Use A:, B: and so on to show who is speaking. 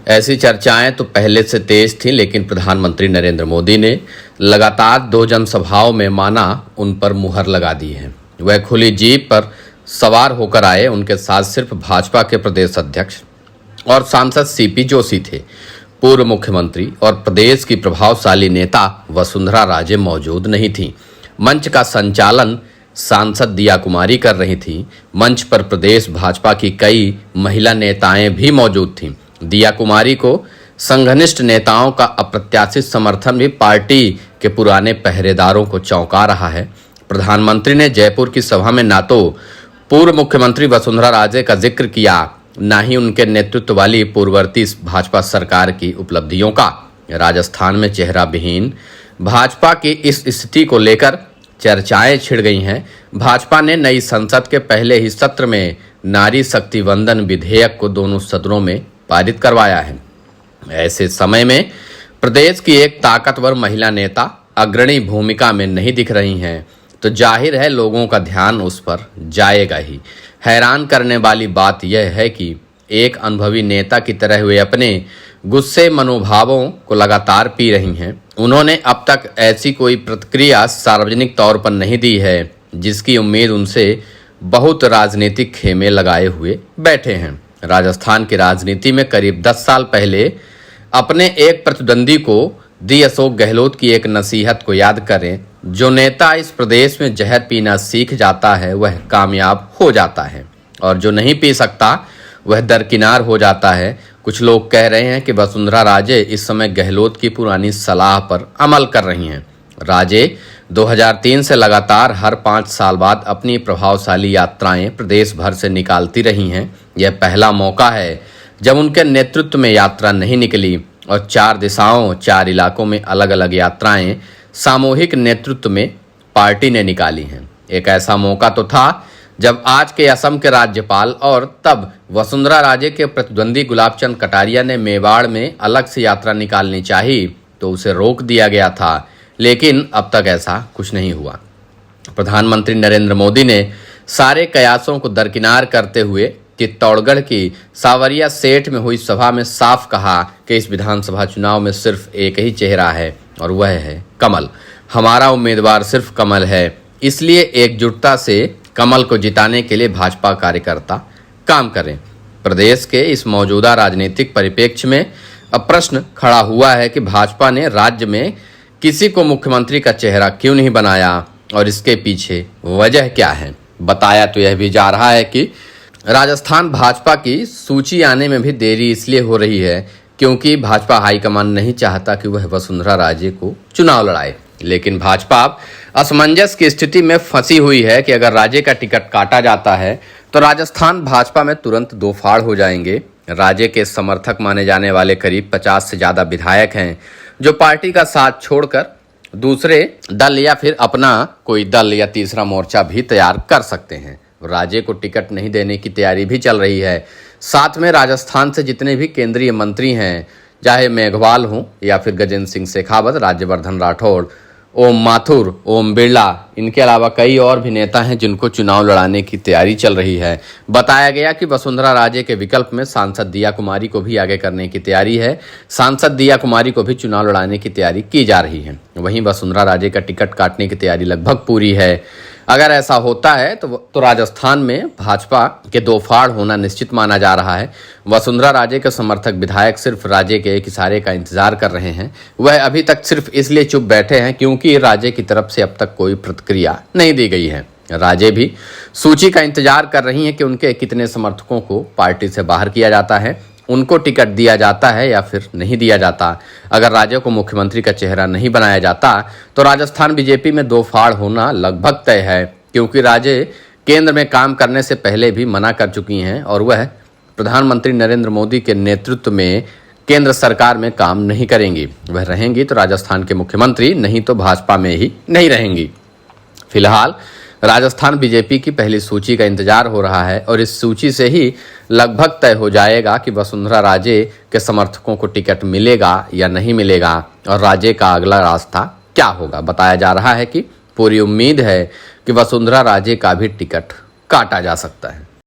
A: ऐसी चर्चाएं तो पहले से तेज थीं, लेकिन प्रधानमंत्री नरेंद्र मोदी ने लगातार 2 जनसभाओं में माना उन पर मुहर लगा दी है। वह खुली जीप पर सवार होकर आए। उनके साथ सिर्फ भाजपा के प्रदेश अध्यक्ष और सांसद सीपी जोशी थे। पूर्व मुख्यमंत्री और प्रदेश की प्रभावशाली नेता वसुंधरा राजे मौजूद नहीं थीं। मंच का संचालन सांसद दिया कुमारी कर रही थीं। मंच पर प्रदेश भाजपा की कई महिला नेताएं भी मौजूद थीं। दिया कुमारी को संघनिष्ठ नेताओं का अप्रत्याशित समर्थन भी पार्टी के पुराने पहरेदारों को चौंका रहा है। प्रधानमंत्री ने जयपुर की सभा में ना तो पूर्व मुख्यमंत्री वसुंधरा राजे का जिक्र किया, ना ही उनके नेतृत्व वाली पूर्ववर्ती भाजपा सरकार की उपलब्धियों का। राजस्थान में चेहरा विहीन भाजपा की इस स्थिति को लेकर चर्चाएं छिड़ गई हैं। भाजपा ने नई संसद के पहले ही सत्र में नारी शक्ति वंदन विधेयक को दोनों सदनों में पारित करवाया है। ऐसे समय में प्रदेश की एक ताकतवर महिला नेता अग्रणी भूमिका में नहीं दिख रही हैं, तो जाहिर है लोगों का ध्यान उस पर जाएगा ही। हैरान करने वाली बात यह है कि एक अनुभवी नेता की तरह वे अपने गुस्से मनोभावों को लगातार पी रही हैं। उन्होंने अब तक ऐसी कोई प्रतिक्रिया सार्वजनिक तौर पर नहीं दी है जिसकी उम्मीद उनसे बहुत राजनीतिक खेमे लगाए हुए बैठे हैं। राजस्थान की राजनीति में करीब 10 साल पहले अपने एक प्रतिद्वंदी को दी अशोक गहलोत की एक नसीहत को याद करें, जो नेता इस प्रदेश में जहर पीना सीख जाता है वह कामयाब हो जाता है, और जो नहीं पी सकता वह दरकिनार हो जाता है। कुछ लोग कह रहे हैं कि वसुंधरा राजे इस समय गहलोत की पुरानी सलाह पर अमल कर रही हैं। राजे 2003 से लगातार हर 5 साल बाद अपनी प्रभावशाली यात्राएं प्रदेश भर से निकालती रही हैं। यह पहला मौका है जब उनके नेतृत्व में यात्रा नहीं निकली और 4 दिशाओं 4 इलाकों में अलग अलग यात्राएं सामूहिक नेतृत्व में पार्टी ने निकाली हैं। एक ऐसा मौका तो था जब आज के असम के राज्यपाल और तब वसुंधरा राजे के प्रतिद्वंदी गुलाबचंद कटारिया ने मेवाड़ में अलग से यात्रा निकालनी चाहिए तो उसे रोक दिया गया था, लेकिन अब तक ऐसा कुछ नहीं हुआ। प्रधानमंत्री नरेंद्र मोदी ने सारे कयासों को दरकिनार करते हुए चित्तौड़गढ़ की सावरिया सेठ में हुई सभा में साफ कहा कि इस विधानसभा चुनाव में सिर्फ एक ही चेहरा है और वह है कमल। हमारा उम्मीदवार सिर्फ कमल है, इसलिए एकजुटता से कमल को जिताने के लिए भाजपा कार्यकर्ता काम करें। प्रदेश के इस मौजूदा राजनीतिक परिप्रेक्ष्य में अब प्रश्न खड़ा हुआ है कि भाजपा ने राज्य में किसी को मुख्यमंत्री का चेहरा क्यों नहीं बनाया और इसके पीछे वजह क्या है। बताया तो यह भी जा रहा है कि राजस्थान भाजपा की सूची आने में भी देरी इसलिए हो रही है क्योंकि भाजपा हाईकमान नहीं चाहता कि वह वसुंधरा राजे को चुनाव लड़ाए। लेकिन भाजपा अब असमंजस की स्थिति में फंसी हुई है कि अगर राजे का टिकट काटा जाता है तो राजस्थान भाजपा में तुरंत 2 फाड़ हो जाएंगे। राजे के समर्थक माने जाने वाले करीब 50 से ज़्यादा विधायक हैं जो पार्टी का साथ छोड़कर दूसरे दल या फिर अपना कोई दल या तीसरा मोर्चा भी तैयार कर सकते हैं। राजे को टिकट नहीं देने की तैयारी भी चल रही है। साथ में राजस्थान से जितने भी केंद्रीय मंत्री हैं, चाहे मेघवाल हों या फिर गजेंद्र सिंह शेखावत, राज्यवर्धन राठौड़, ओम माथुर, ओम बिरला, इनके अलावा कई और भी नेता हैं जिनको चुनाव लड़ाने की तैयारी चल रही है। बताया गया कि वसुंधरा राजे के विकल्प में सांसद दिया कुमारी को भी आगे करने की तैयारी है। सांसद दिया कुमारी को भी चुनाव लड़ाने की तैयारी की जा रही है। वहीं वसुंधरा राजे का टिकट काटने की तैयारी लगभग पूरी है। अगर ऐसा होता है तो राजस्थान में भाजपा के 2 फाड़ होना निश्चित माना जा रहा है। वसुंधरा राजे के समर्थक विधायक सिर्फ राजे के एक इशारे का इंतजार कर रहे हैं। वह अभी तक सिर्फ इसलिए चुप बैठे हैं क्योंकि राजे की तरफ से अब तक कोई प्रतिक्रिया नहीं दी गई है। राजे भी सूची का इंतजार कर रही हैं कि उनके कितने समर्थकों को पार्टी से बाहर किया जाता है, उनको टिकट दिया जाता है या फिर नहीं दिया जाता। अगर राजे को मुख्यमंत्री का चेहरा नहीं बनाया जाता तो राजस्थान बीजेपी में 2 फाड़ होना लगभग तय है, क्योंकि राजे केंद्र में काम करने से पहले भी मना कर चुकी हैं और वह प्रधानमंत्री नरेंद्र मोदी के नेतृत्व में केंद्र सरकार में काम नहीं करेंगी। वह रहेंगी तो राजस्थान के मुख्यमंत्री, नहीं तो भाजपा में ही नहीं रहेंगी। फिलहाल राजस्थान बीजेपी की पहली सूची का इंतजार हो रहा है और इस सूची से ही लगभग तय हो जाएगा कि वसुंधरा राजे के समर्थकों को टिकट मिलेगा या नहीं मिलेगा और राजे का अगला रास्ता क्या होगा। बताया जा रहा है कि पूरी उम्मीद है कि वसुंधरा राजे का भी टिकट काटा जा सकता है।